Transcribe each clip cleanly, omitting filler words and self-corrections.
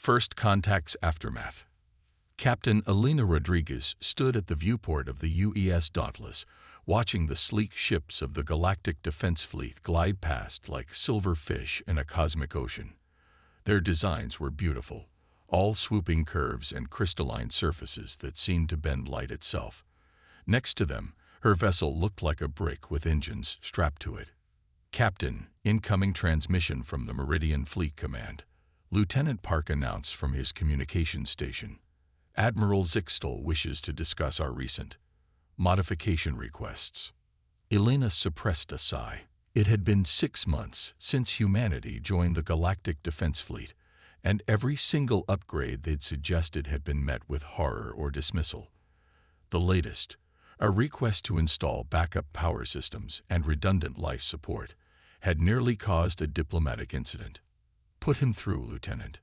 First Contact's Aftermath. Captain Elena Rodriguez stood at the viewport of the UES Dauntless, watching the sleek ships of the Galactic Defense Fleet glide past like silver fish in a cosmic ocean. Their designs were beautiful, all swooping curves and crystalline surfaces that seemed to bend light itself. Next to them, her vessel looked like a brick with engines strapped to it. "Captain, incoming transmission from the Meridian Fleet Command," Lieutenant Park announced from his communications station. "Admiral Zixtel wishes to discuss our recent modification requests." Elena suppressed a sigh. It had been 6 months since humanity joined the Galactic Defense Fleet, and every single upgrade they'd suggested had been met with horror or dismissal. The latest, a request to install backup power systems and redundant life support, had nearly caused a diplomatic incident. "Put him through, Lieutenant."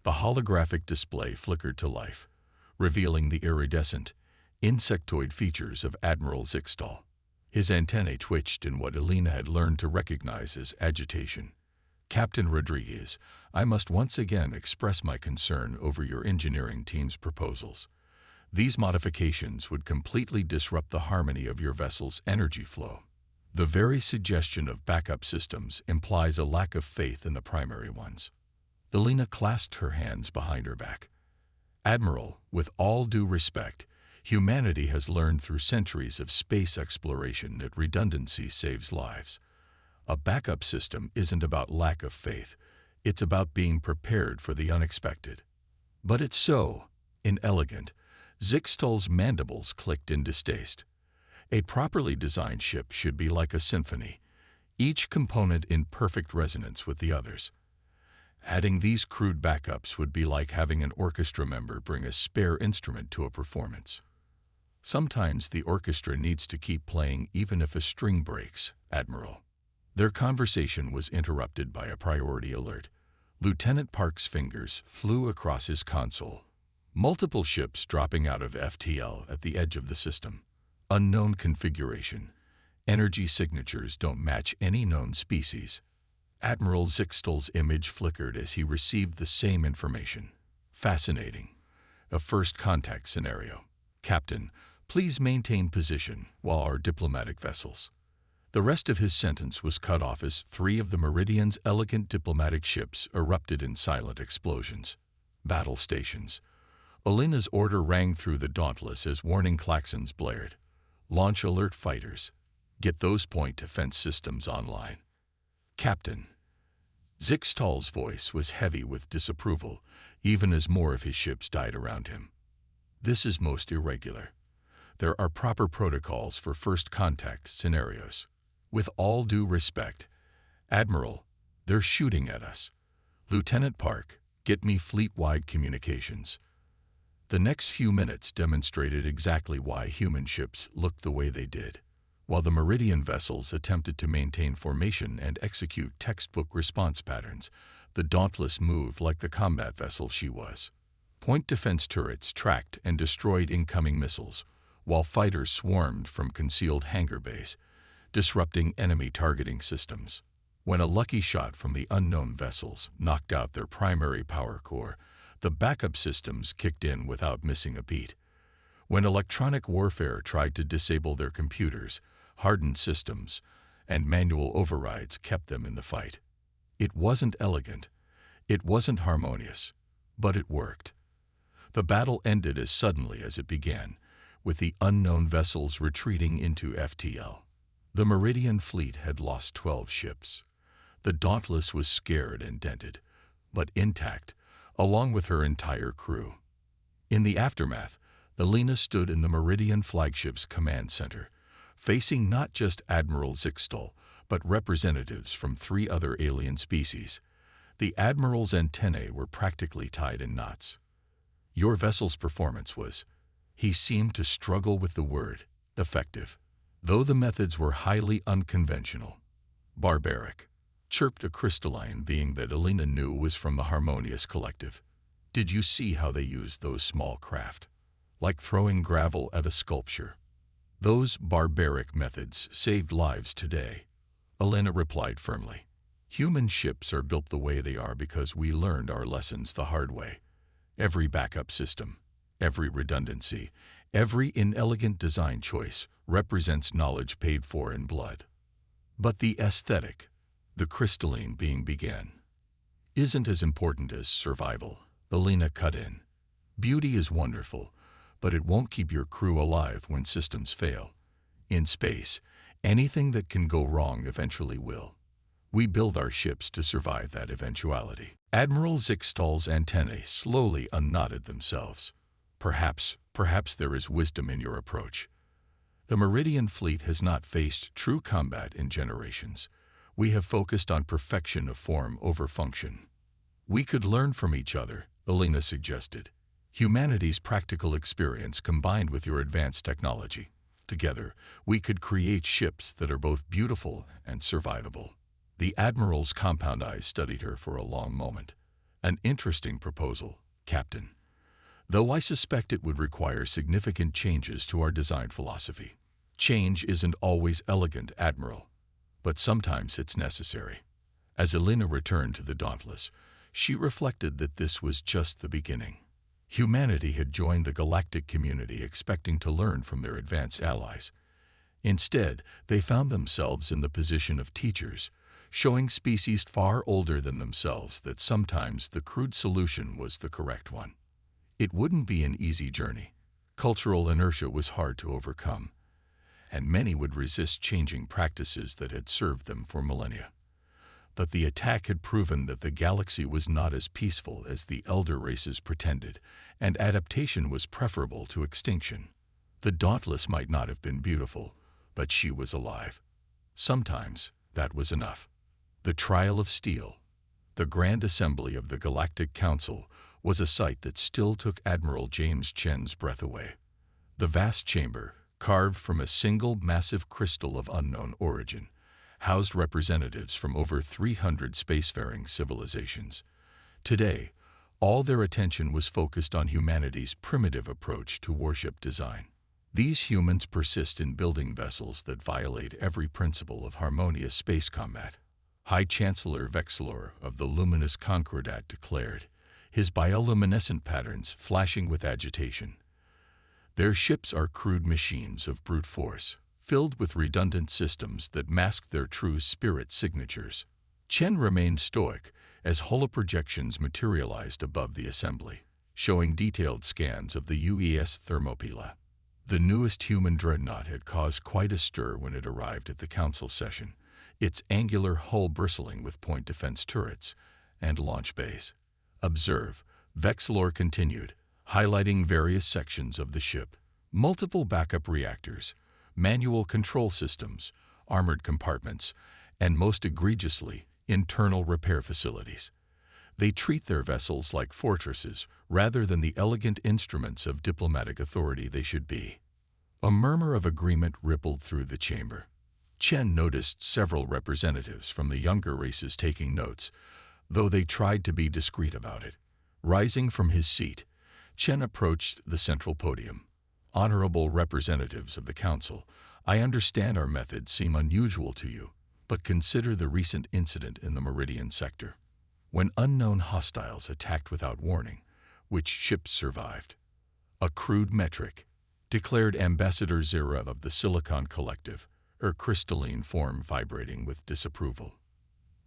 The holographic display flickered to life, revealing the iridescent, insectoid features of Admiral Zixtel. His antennae twitched in what Elena had learned to recognize as agitation. "Captain Rodriguez, I must once again express my concern over your engineering team's proposals. These modifications would completely disrupt the harmony of your vessel's energy flow. The very suggestion of backup systems implies a lack of faith in the primary ones." Elena clasped her hands behind her back. "Admiral, with all due respect, humanity has learned through centuries of space exploration that redundancy saves lives. A backup system isn't about lack of faith, it's about being prepared for the unexpected." "But it's so inelegant." Zixtel's mandibles clicked in distaste. "A properly designed ship should be like a symphony, each component in perfect resonance with the others. Adding these crude backups would be like having an orchestra member bring a spare instrument to a performance." "Sometimes the orchestra needs to keep playing even if a string breaks, Admiral." Their conversation was interrupted by a priority alert. Lieutenant Park's fingers flew across his console. Multiple ships dropping out of FTL at the edge of the system. Unknown configuration. Energy signatures don't match any known species. Admiral Zixtel's image flickered as he received the same information. "Fascinating. A first contact scenario. Captain, please maintain position while our diplomatic vessels." The rest of his sentence was cut off as 3 of the Meridian's elegant diplomatic ships erupted in silent explosions. Battle stations. Elena's order rang through the Dauntless as warning klaxons blared. "Launch alert fighters. Get those point defense systems online." "Captain." Zixtel's voice was heavy with disapproval, even as more of his ships died around him. "This is most irregular. There are proper protocols for first contact scenarios. With all due respect, Admiral, they're shooting at us. Lieutenant Park, get me fleet-wide communications." The next few minutes demonstrated exactly why human ships looked the way they did. While the Meridian vessels attempted to maintain formation and execute textbook response patterns, the Dauntless moved like the combat vessel she was. Point defense turrets tracked and destroyed incoming missiles, while fighters swarmed from concealed hangar bays, disrupting enemy targeting systems. When a lucky shot from the unknown vessels knocked out their primary power core, the backup systems kicked in without missing a beat. When electronic warfare tried to disable their computers, hardened systems and manual overrides kept them in the fight. It wasn't elegant, it wasn't harmonious, but it worked. The battle ended as suddenly as it began, with the unknown vessels retreating into FTL. The Meridian fleet had lost 12 ships. The Dauntless was scared and dented, but intact, along with her entire crew. In the aftermath, Elena stood in the Meridian flagship's command center, facing not just Admiral Zixtel, but representatives from 3 other alien species. The Admiral's antennae were practically tied in knots. "Your vessel's performance was," he seemed to struggle with the word, "effective, though the methods were highly unconventional." "Barbaric," chirped a crystalline being that Elena knew was from the Harmonious Collective. "Did you see how they used those small craft? Like throwing gravel at a sculpture." "Those barbaric methods saved lives today," Elena replied firmly. Human ships are built the way they are because we learned our lessons the hard way. Every backup system, every redundancy, every inelegant design choice represents knowledge paid for in blood. But the aesthetic, the crystalline being began, isn't as important as survival. Alina cut in. Beauty is wonderful, but it won't keep your crew alive when systems fail. In space, anything that can go wrong eventually will. We build our ships to survive that eventuality. Admiral Zixtal's antennae slowly unknotted themselves. Perhaps there is wisdom in your approach. The Meridian fleet has not faced true combat in generations. We have focused on perfection of form over function. We could learn from each other, Alina suggested. Humanity's practical experience combined with your advanced technology. Together, we could create ships that are both beautiful and survivable. The Admiral's compound eyes studied her for a long moment. An interesting proposal, Captain. Though I suspect it would require significant changes to our design philosophy. Change isn't always elegant, Admiral, but sometimes it's necessary. As Alina returned to the Dauntless, she reflected that this was just the beginning. Humanity had joined the galactic community expecting to learn from their advanced allies. Instead, they found themselves in the position of teachers, showing species far older than themselves that sometimes the crude solution was the correct one. It wouldn't be an easy journey. Cultural inertia was hard to overcome, and many would resist changing practices that had served them for millennia. But the attack had proven that the galaxy was not as peaceful as the elder races pretended, and adaptation was preferable to extinction. The Dauntless might not have been beautiful, but she was alive. Sometimes that was enough. The Trial of Steel, the Grand Assembly of the Galactic Council, was a sight that still took Admiral James Chen's breath away. The vast chamber, carved from a single massive crystal of unknown origin, housed representatives from over 300 spacefaring civilizations. Today, all their attention was focused on humanity's primitive approach to warship design. These humans persist in building vessels that violate every principle of harmonious space combat. High Chancellor Vexilor of the Luminous Concordat declared, his bioluminescent patterns flashing with agitation. Their ships are crude machines of brute force, filled with redundant systems that mask their true spirit signatures. Chen remained stoic as holoprojections materialized above the assembly, showing detailed scans of the UES Thermopylae. The newest human dreadnought had caused quite a stir when it arrived at the council session, its angular hull bristling with point defense turrets and launch bays. Observe, Vexilor continued, highlighting various sections of the ship. Multiple backup reactors, manual control systems, armored compartments, and most egregiously, internal repair facilities. They treat their vessels like fortresses rather than the elegant instruments of diplomatic authority they should be. A murmur of agreement rippled through the chamber. Chen noticed several representatives from the younger races taking notes, though they tried to be discreet about it. Rising from his seat, Chen approached the central podium. Honorable representatives of the Council, I understand our methods seem unusual to you, but consider the recent incident in the Meridian sector. When unknown hostiles attacked without warning, which ships survived? A crude metric, declared Ambassador Zira of the Silicon Collective, her crystalline form vibrating with disapproval.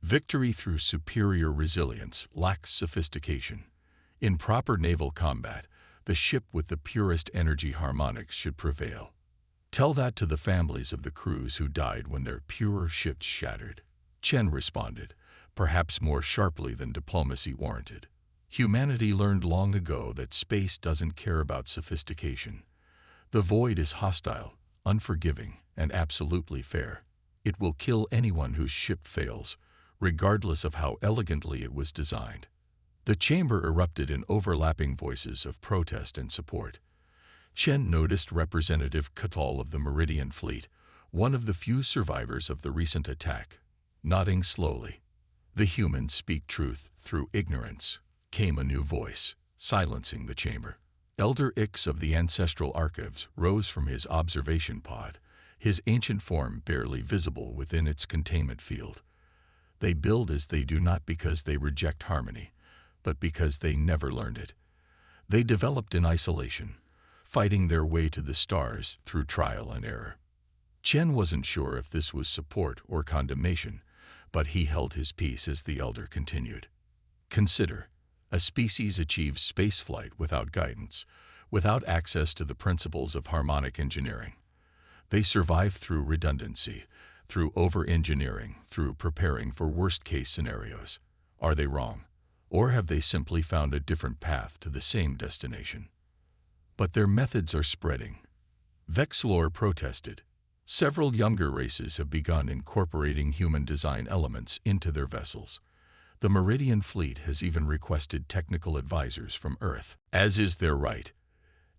Victory through superior resilience lacks sophistication. In proper naval combat, the ship with the purest energy harmonics should prevail. Tell that to the families of the crews who died when their purer ships shattered. Chen responded, perhaps more sharply than diplomacy warranted. Humanity learned long ago that space doesn't care about sophistication. The void is hostile, unforgiving, and absolutely fair. It will kill anyone whose ship fails, regardless of how elegantly it was designed. The chamber erupted in overlapping voices of protest and support. Chen noticed Representative Catal of the Meridian Fleet, one of the few survivors of the recent attack, nodding slowly. The humans speak truth through ignorance, came a new voice, silencing the chamber. Elder Ix of the Ancestral Archives rose from his observation pod, his ancient form barely visible within its containment field. They build as they do not because they reject harmony, but because they never learned it. They developed in isolation, fighting their way to the stars through trial and error. Chen wasn't sure if this was support or condemnation, but he held his peace as the elder continued. Consider, a species achieves spaceflight without guidance, without access to the principles of harmonic engineering. They survive through redundancy, through over-engineering, through preparing for worst-case scenarios. Are they wrong? Or have they simply found a different path to the same destination? But their methods are spreading. Vexlor protested. Several younger races have begun incorporating human design elements into their vessels. The Meridian Fleet has even requested technical advisors from Earth, as is their right.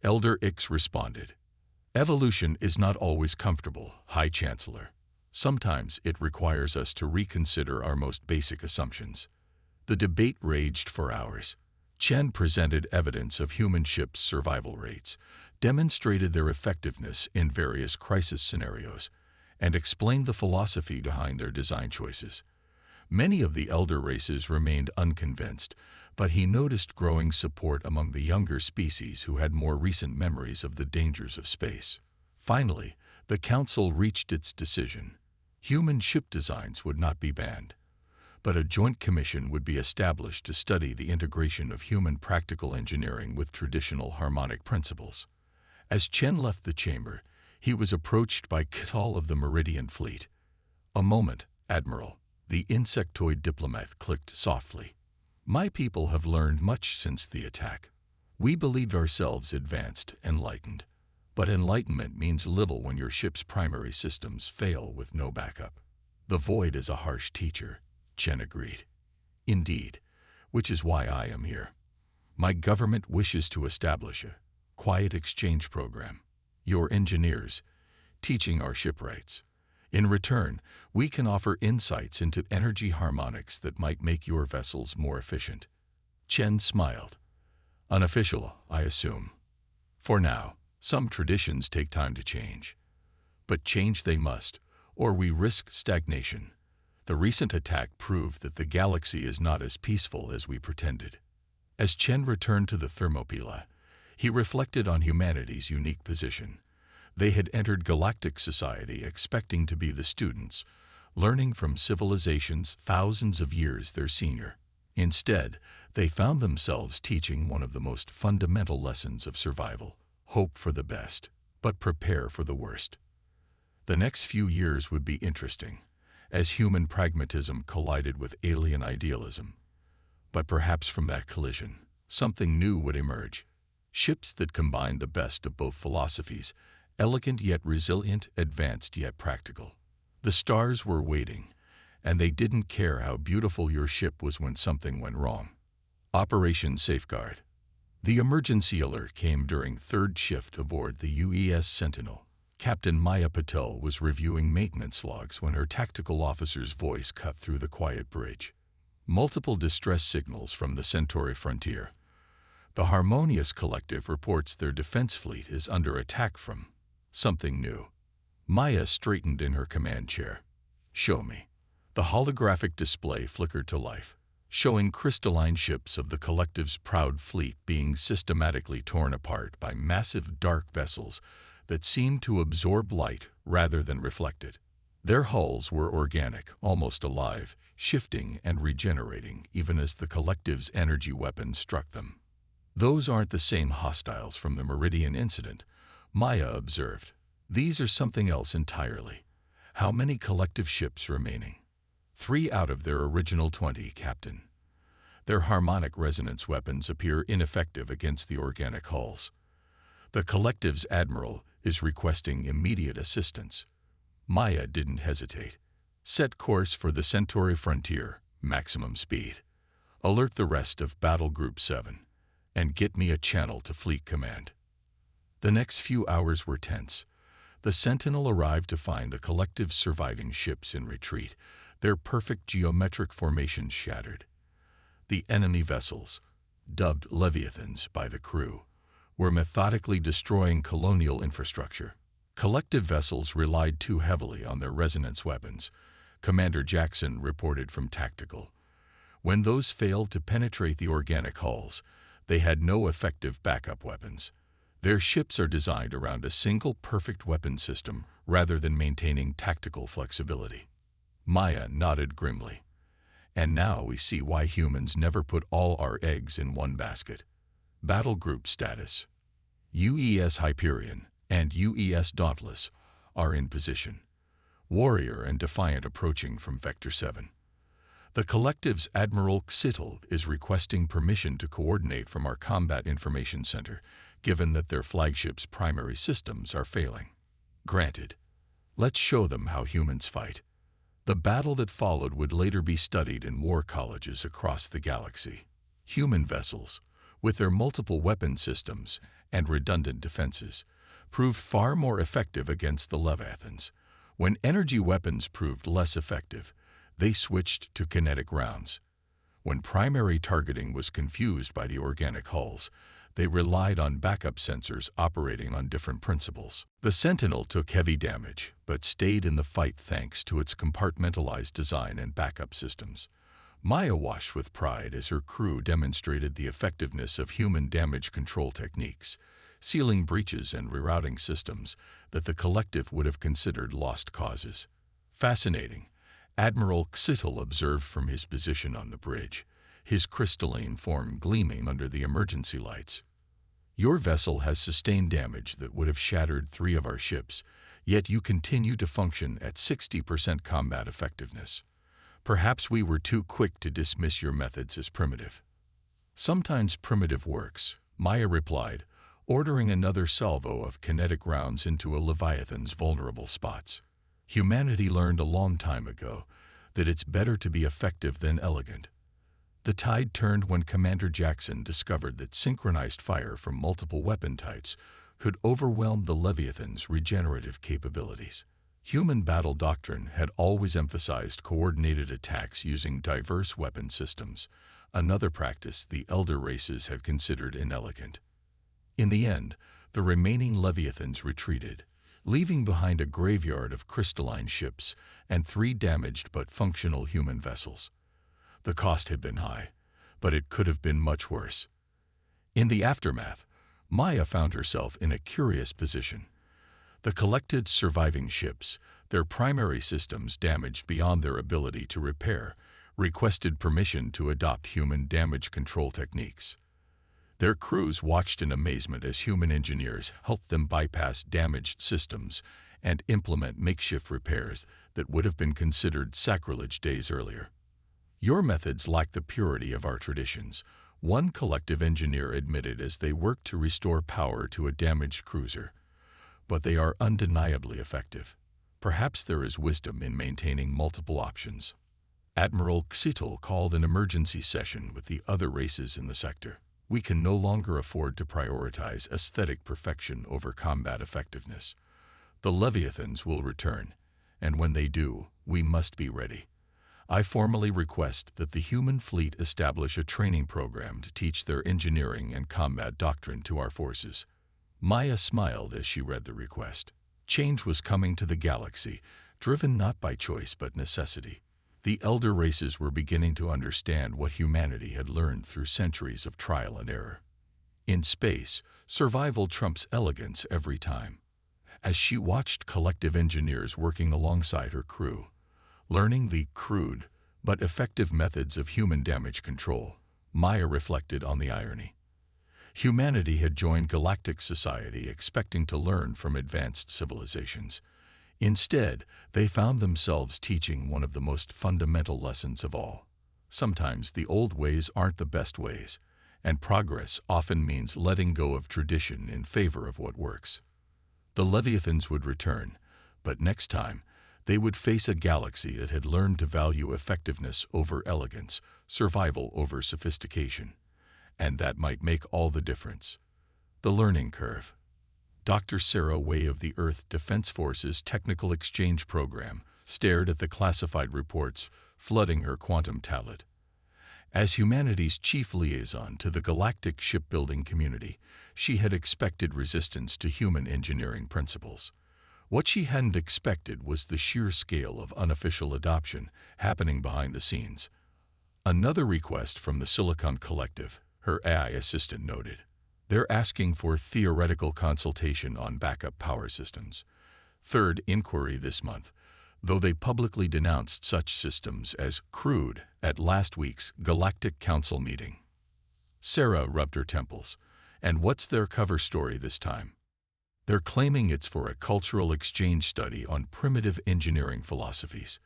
Elder Ix responded. Evolution is not always comfortable, High Chancellor. Sometimes it requires us to reconsider our most basic assumptions. The debate raged for hours. Chen presented evidence of human ships' survival rates, demonstrated their effectiveness in various crisis scenarios, and explained the philosophy behind their design choices. Many of the elder races remained unconvinced, but he noticed growing support among the younger species who had more recent memories of the dangers of space. Finally, the Council reached its decision. Human ship designs would not be banned, but a joint commission would be established to study the integration of human practical engineering with traditional harmonic principles. As Chen left the chamber, he was approached by K'tal of the Meridian Fleet. "A moment, Admiral," the insectoid diplomat clicked softly. "My people have learned much since the attack. We believed ourselves advanced, enlightened. But enlightenment means little when your ship's primary systems fail with no backup." "The void is a harsh teacher," Chen agreed. "Indeed, which is why I am here. My government wishes to establish a quiet exchange program. Your engineers, teaching our shipwrights. In return, we can offer insights into energy harmonics that might make your vessels more efficient." Chen smiled. "Unofficial, I assume. For now, some traditions take time to change. But change they must, or we risk stagnation. The recent attack proved that the galaxy is not as peaceful as we pretended." As Chen returned to the Thermopylae, he reflected on humanity's unique position. They had entered galactic society expecting to be the students, learning from civilizations thousands of years their senior. Instead, they found themselves teaching one of the most fundamental lessons of survival: hope for the best, but prepare for the worst. The next few years would be interesting, as human pragmatism collided with alien idealism. But perhaps from that collision, something new would emerge. Ships that combined the best of both philosophies, elegant yet resilient, advanced yet practical. The stars were waiting, and they didn't care how beautiful your ship was when something went wrong. Operation Safeguard. The emergency alert came during third shift aboard the UES Sentinel. Captain Maya Patel was reviewing maintenance logs when her tactical officer's voice cut through the quiet bridge. Multiple distress signals from the Centauri frontier. The Harmonious Collective reports their defense fleet is under attack from something new. Maya straightened in her command chair. "Show me." The holographic display flickered to life, showing crystalline ships of the Collective's proud fleet being systematically torn apart by massive dark vessels that seemed to absorb light rather than reflect it. Their hulls were organic, almost alive, shifting and regenerating even as the Collective's energy weapons struck them. "Those aren't the same hostiles from the Meridian incident," Maya observed. "These are something else entirely. How many Collective ships remaining?" 3 out of their original 20, Captain. Their harmonic resonance weapons appear ineffective against the organic hulls. The Collective's admiral is requesting immediate assistance. Maya didn't hesitate. "Set course for the Centauri frontier, maximum speed. Alert the rest of Battle Group 7, and get me a channel to Fleet Command." The next few hours were tense. The Sentinel arrived to find the Collective's surviving ships in retreat, their perfect geometric formations shattered. The enemy vessels, dubbed Leviathans by the crew, were methodically destroying colonial infrastructure. Collective vessels relied too heavily on their resonance weapons, Commander Jackson reported from Tactical. When those failed to penetrate the organic hulls, they had no effective backup weapons. Their ships are designed around a single perfect weapon system rather than maintaining tactical flexibility. Maya nodded grimly. And now we see why humans never put all our eggs in one basket. Battle group status. UES Hyperion and UES Dauntless are in position. Warrior and Defiant approaching from Vector 7. The collective's Admiral Xitl is requesting permission to coordinate from our Combat Information Center, given that their flagship's primary systems are failing. Granted. Let's show them how humans fight. The battle that followed would later be studied in war colleges across the galaxy. Human vessels, with their multiple weapon systems and redundant defenses, proved far more effective against the Leviathans. When energy weapons proved less effective, they switched to kinetic rounds. When primary targeting was confused by the organic hulls, they relied on backup sensors operating on different principles. The Sentinel took heavy damage, but stayed in the fight thanks to its compartmentalized design and backup systems. Maya washed with pride as her crew demonstrated the effectiveness of human damage control techniques, sealing breaches and rerouting systems that the collective would have considered lost causes. Fascinating, Admiral Xitl observed from his position on the bridge, his crystalline form gleaming under the emergency lights. Your vessel has sustained damage that would have shattered 3 of our ships, yet you continue to function at 60% combat effectiveness. Perhaps we were too quick to dismiss your methods as primitive. Sometimes primitive works, Maya replied, ordering another salvo of kinetic rounds into a Leviathan's vulnerable spots. Humanity learned a long time ago that it's better to be effective than elegant. The tide turned when Commander Jackson discovered that synchronized fire from multiple weapon types could overwhelm the Leviathan's regenerative capabilities. Human battle doctrine had always emphasized coordinated attacks using diverse weapon systems, another practice the elder races had considered inelegant. In the end, the remaining Leviathans retreated, leaving behind a graveyard of crystalline ships and 3 damaged but functional human vessels. The cost had been high, but it could have been much worse. In the aftermath, Maya found herself in a curious position. The collected surviving ships, their primary systems damaged beyond their ability to repair, requested permission to adopt human damage control techniques. Their crews watched in amazement as human engineers helped them bypass damaged systems and implement makeshift repairs that would have been considered sacrilege days earlier. Your methods lack the purity of our traditions, one collective engineer admitted as they worked to restore power to a damaged cruiser. But they are undeniably effective. Perhaps there is wisdom in maintaining multiple options. Admiral Xitl called an emergency session with the other races in the sector. We can no longer afford to prioritize aesthetic perfection over combat effectiveness. The Leviathans will return, and when they do, we must be ready. I formally request that the human fleet establish a training program to teach their engineering and combat doctrine to our forces. Maya smiled as she read the request. Change was coming to the galaxy, driven not by choice but necessity. The elder races were beginning to understand what humanity had learned through centuries of trial and error. In space, survival trumps elegance every time. As she watched collective engineers working alongside her crew, learning the crude but effective methods of human damage control, Maya reflected on the irony. Humanity had joined galactic society expecting to learn from advanced civilizations. Instead, they found themselves teaching one of the most fundamental lessons of all. Sometimes the old ways aren't the best ways, and progress often means letting go of tradition in favor of what works. The Leviathans would return, but next time, they would face a galaxy that had learned to value effectiveness over elegance, survival over sophistication. And that might make all the difference. The learning curve. Dr. Sarah Way of the Earth Defense Force's Technical Exchange Program stared at the classified reports flooding her quantum tablet. As humanity's chief liaison to the galactic shipbuilding community, she had expected resistance to human engineering principles. What she hadn't expected was the sheer scale of unofficial adoption happening behind the scenes. Another request from the Silicon Collective, her AI assistant noted. They're asking for theoretical consultation on backup power systems. Third inquiry this month, though they publicly denounced such systems as crude at last week's Galactic Council meeting. Sarah rubbed her temples. And what's their cover story this time? They're claiming it's for a cultural exchange study on primitive engineering philosophies,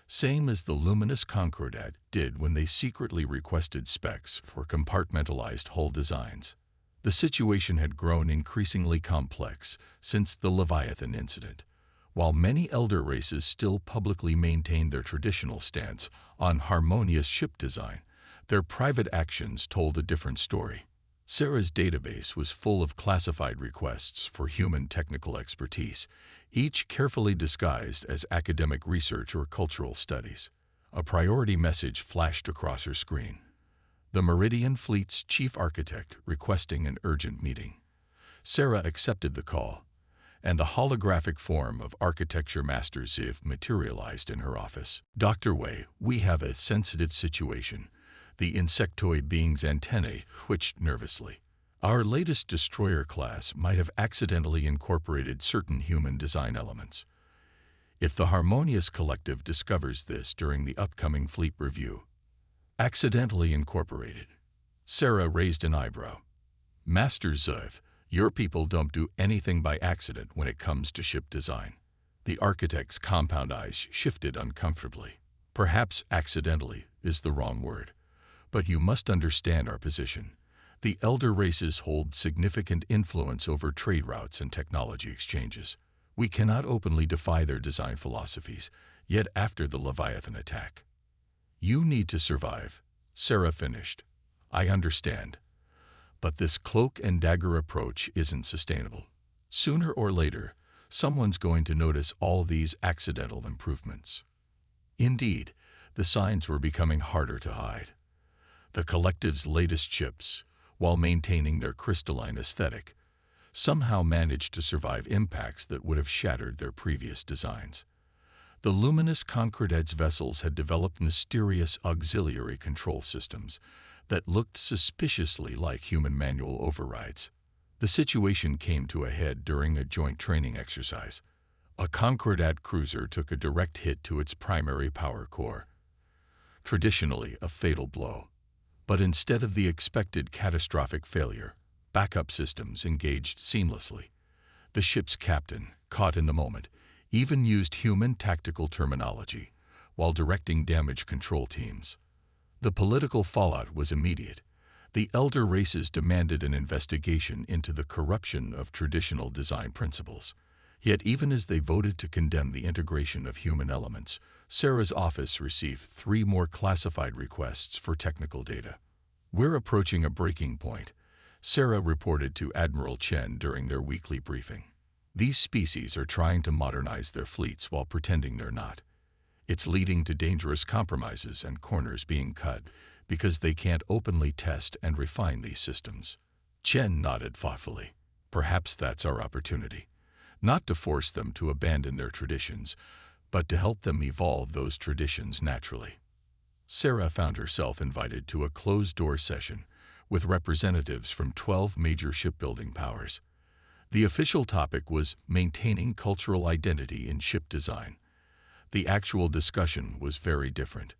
same as the luminous Concordat did when they secretly requested specs for compartmentalized hull designs. The situation had grown increasingly complex since the Leviathan incident. While many elder races still publicly maintained their traditional stance on harmonious ship design, their private actions told a different story. Sarah's database was full of classified requests for human technical expertise, each carefully disguised as academic research or cultural studies. A priority message flashed across her screen. The Meridian Fleet's chief architect requesting an urgent meeting. Sarah accepted the call, and the holographic form of Architecture Master Ziv materialized in her office. Dr. Wei, we have a sensitive situation. The insectoid being's antennae twitched nervously. Our latest destroyer class might have accidentally incorporated certain human design elements. If the Harmonious Collective discovers this during the upcoming fleet review. Accidentally incorporated. Sarah raised an eyebrow. Master Ziv, your people don't do anything by accident when it comes to ship design. The architect's compound eyes shifted uncomfortably. Perhaps accidentally is the wrong word. But you must understand our position. The elder races hold significant influence over trade routes and technology exchanges. We cannot openly defy their design philosophies, yet after the Leviathan attack. You need to survive, Sarah finished. I understand. But this cloak and dagger approach isn't sustainable. Sooner or later, someone's going to notice all these accidental improvements. Indeed, the signs were becoming harder to hide. The collective's latest chips, while maintaining their crystalline aesthetic, somehow managed to survive impacts that would have shattered their previous designs. The luminous Concordat's vessels had developed mysterious auxiliary control systems that looked suspiciously like human manual overrides. The situation came to a head during a joint training exercise. A Concordat cruiser took a direct hit to its primary power core. Traditionally a fatal blow. But instead of the expected catastrophic failure, backup systems engaged seamlessly. The ship's captain, caught in the moment, even used human tactical terminology while directing damage control teams. The political fallout was immediate. The elder races demanded an investigation into the corruption of traditional design principles. Yet even as they voted to condemn the integration of human elements, Sarah's office received 3 more classified requests for technical data. We're approaching a breaking point, Sarah reported to Admiral Chen during their weekly briefing. These species are trying to modernize their fleets while pretending they're not. It's leading to dangerous compromises and corners being cut because they can't openly test and refine these systems. Chen nodded thoughtfully. Perhaps that's our opportunity. Not to force them to abandon their traditions, but to help them evolve those traditions naturally. Sarah found herself invited to a closed-door session with representatives from 12 major shipbuilding powers. The official topic was maintaining cultural identity in ship design. The actual discussion was very different.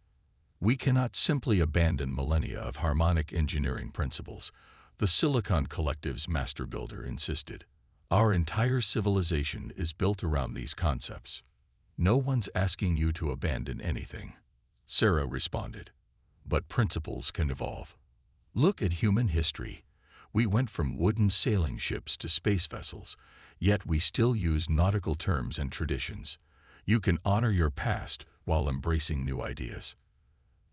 We cannot simply abandon millennia of harmonic engineering principles, the Silicon Collective's master builder insisted. Our entire civilization is built around these concepts. No one's asking you to abandon anything, Sarah responded. But principles can evolve. Look at human history. We went from wooden sailing ships to space vessels, yet we still use nautical terms and traditions. You can honor your past while embracing new ideas.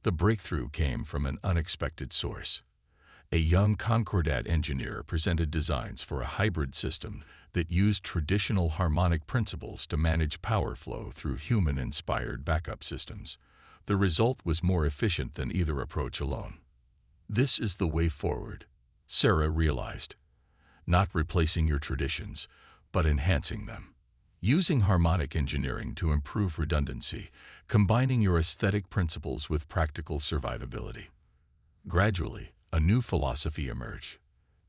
The breakthrough came from an unexpected source. A young Concordat engineer presented designs for a hybrid system that used traditional harmonic principles to manage power flow through human-inspired backup systems. The result was more efficient than either approach alone. This is the way forward, Sarah realized. Not replacing your traditions, but enhancing them. using harmonic engineering to improve redundancy, combining your aesthetic principles with practical survivability. Gradually, a new philosophy emerged.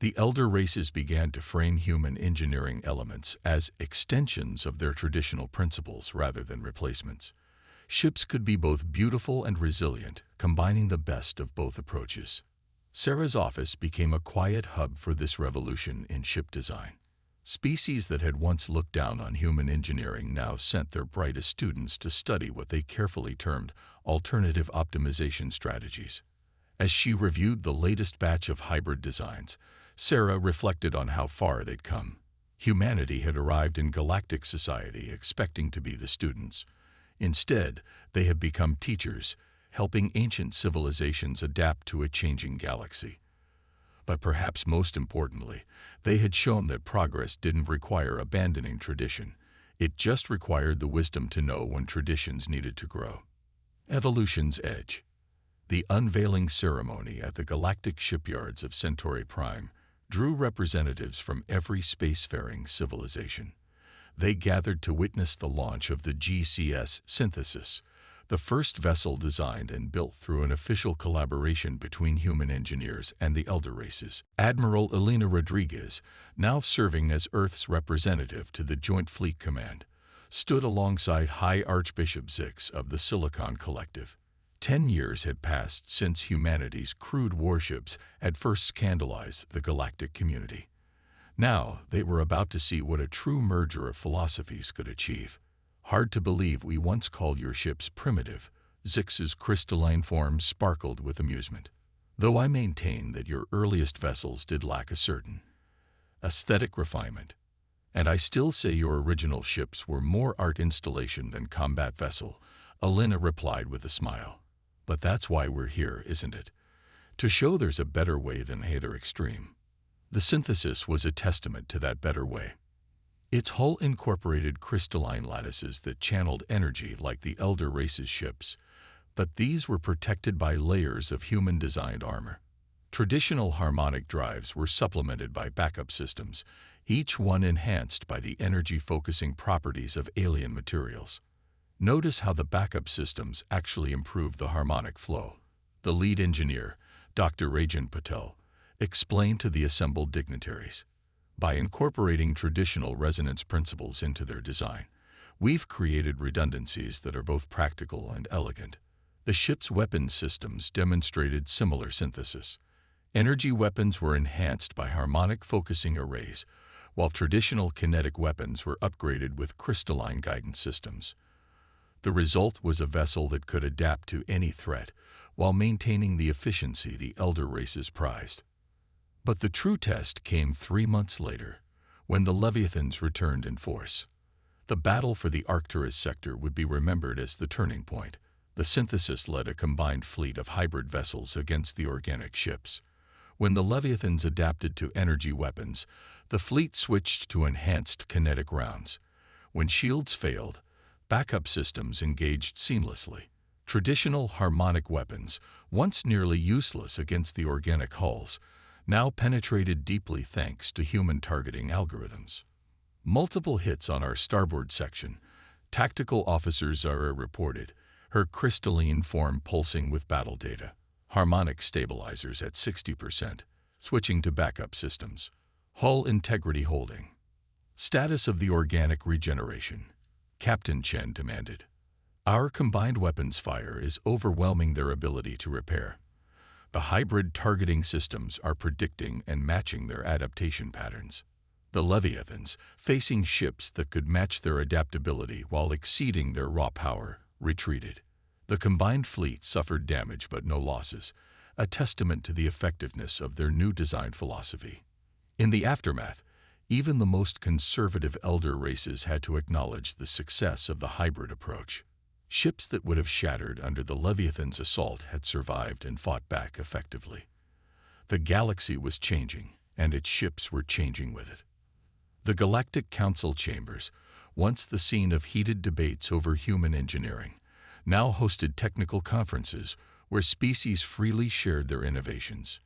The elder races began to frame human engineering elements as extensions of their traditional principles rather than replacements. Ships could be both beautiful and resilient, combining the best of both approaches. Sarah's office became a quiet hub for this revolution in ship design. Species that had once looked down on human engineering now sent their brightest students to study what they carefully termed alternative optimization strategies. As she reviewed the latest batch of hybrid designs, Sarah reflected on how far they'd come. Humanity had arrived in galactic society expecting to be the students. Instead, they had become teachers, helping ancient civilizations adapt to a changing galaxy. But perhaps most importantly, they had shown that progress didn't require abandoning tradition. It just required the wisdom to know when traditions needed to grow. Evolution's Edge. The unveiling ceremony at the galactic shipyards of Centauri Prime drew representatives from every spacefaring civilization. They gathered to witness the launch of the GCS Synthesis, the first vessel designed and built through an official collaboration between human engineers and the elder races. Admiral Elena Rodriguez, now serving as Earth's representative to the Joint Fleet Command, stood alongside High Archbishop Zix of the Silicon Collective. 10 years had passed since humanity's crude warships had first scandalized the galactic community. Now, they were about to see what a true merger of philosophies could achieve. Hard to believe we once called your ships primitive. Zix's crystalline form sparkled with amusement. Though I maintain that your earliest vessels did lack a certain aesthetic refinement, and I still say your original ships were more art installation than combat vessel, Elena replied with a smile. But that's why we're here, isn't it? To show there's a better way than either extreme. The synthesis was a testament to that better way. Its hull incorporated crystalline lattices that channeled energy like the elder race's ships, but these were protected by layers of human-designed armor. Traditional harmonic drives were supplemented by backup systems, each one enhanced by the energy-focusing properties of alien materials. Notice how the backup systems actually improve the harmonic flow. The lead engineer, Dr. Rajan Patel, explained to the assembled dignitaries. By incorporating traditional resonance principles into their design, we've created redundancies that are both practical and elegant. The ship's weapons systems demonstrated similar synthesis. Energy weapons were enhanced by harmonic focusing arrays, while traditional kinetic weapons were upgraded with crystalline guidance systems. The result was a vessel that could adapt to any threat while maintaining the efficiency the elder races prized. But the true test came 3 months later, when the Leviathans returned in force. The battle for the Arcturus sector would be remembered as the turning point. The synthesis led a combined fleet of hybrid vessels against the organic ships. When the Leviathans adapted to energy weapons, the fleet switched to enhanced kinetic rounds. When shields failed, backup systems engaged seamlessly. Traditional harmonic weapons, once nearly useless against the organic hulls, now penetrated deeply thanks to human targeting algorithms. Multiple hits on our starboard section. Tactical officer Zara reported, her crystalline form pulsing with battle data. Harmonic stabilizers at 60%, switching to backup systems. Hull integrity holding. Status of the organic regeneration. Captain Chen demanded. Our combined weapons fire is overwhelming their ability to repair. The hybrid targeting systems are predicting and matching their adaptation patterns. The Leviathans, facing ships that could match their adaptability while exceeding their raw power, retreated. The combined fleet suffered damage but no losses, a testament to the effectiveness of their new design philosophy. In the aftermath, even the most conservative elder races had to acknowledge the success of the hybrid approach. Ships that would have shattered under the Leviathan's assault had survived and fought back effectively. The galaxy was changing, and its ships were changing with it. The Galactic Council chambers, once the scene of heated debates over human engineering, now hosted technical conferences where species freely shared their innovations.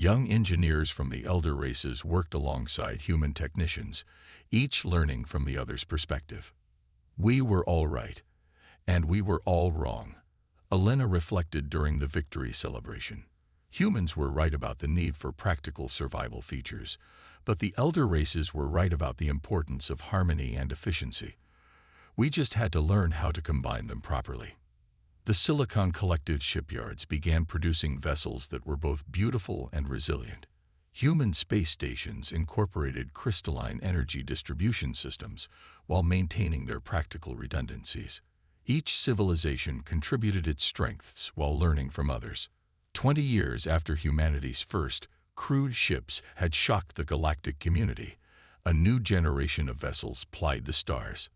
Young engineers from the elder races worked alongside human technicians, each learning from the other's perspective. We were all right, and we were all wrong, Elena reflected during the victory celebration. Humans were right about the need for practical survival features, but the elder races were right about the importance of harmony and efficiency. We just had to learn how to combine them properly. The Silicon Collective shipyards began producing vessels that were both beautiful and resilient. Human space stations incorporated crystalline energy distribution systems while maintaining their practical redundancies. Each civilization contributed its strengths while learning from others. 20 years after humanity's first crewed ships had shocked the galactic community, a new generation of vessels plied the stars.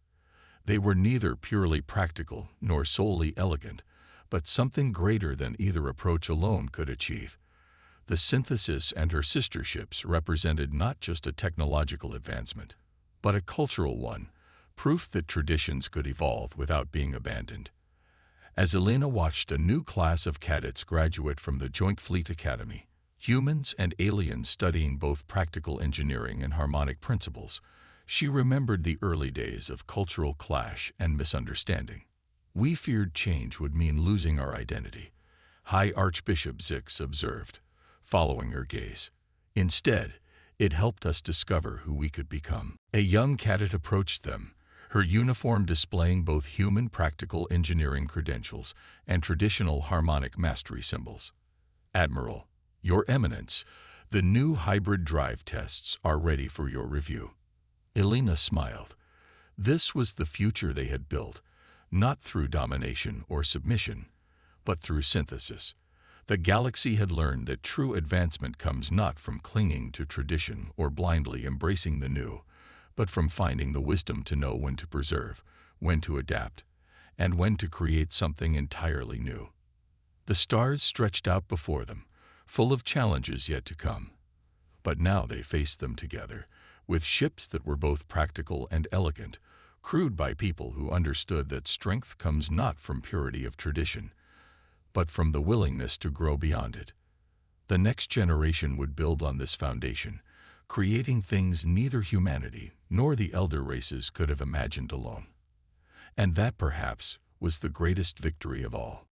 They were neither purely practical nor solely elegant, but something greater than either approach alone could achieve. The Synthesis and her sister ships represented not just a technological advancement, but a cultural one, proof that traditions could evolve without being abandoned. As Elena watched a new class of cadets graduate from the Joint Fleet Academy, humans and aliens studying both practical engineering and harmonic principles, she remembered the early days of cultural clash and misunderstanding. We feared change would mean losing our identity, High Archbishop Zix observed, following her gaze. Instead, it helped us discover who we could become. A young cadet approached them, her uniform displaying both human practical engineering credentials and traditional harmonic mastery symbols. Admiral, Your Eminence, the new hybrid drive tests are ready for your review. Elena smiled. This was the future they had built, not through domination or submission, but through synthesis. The galaxy had learned that true advancement comes not from clinging to tradition or blindly embracing the new, but from finding the wisdom to know when to preserve, when to adapt, and when to create something entirely new. The stars stretched out before them, full of challenges yet to come. But now they faced them together, with ships that were both practical and elegant, crewed by people who understood that strength comes not from purity of tradition, but from the willingness to grow beyond it. The next generation would build on this foundation, creating things neither humanity nor the elder races could have imagined alone. And that, perhaps, was the greatest victory of all.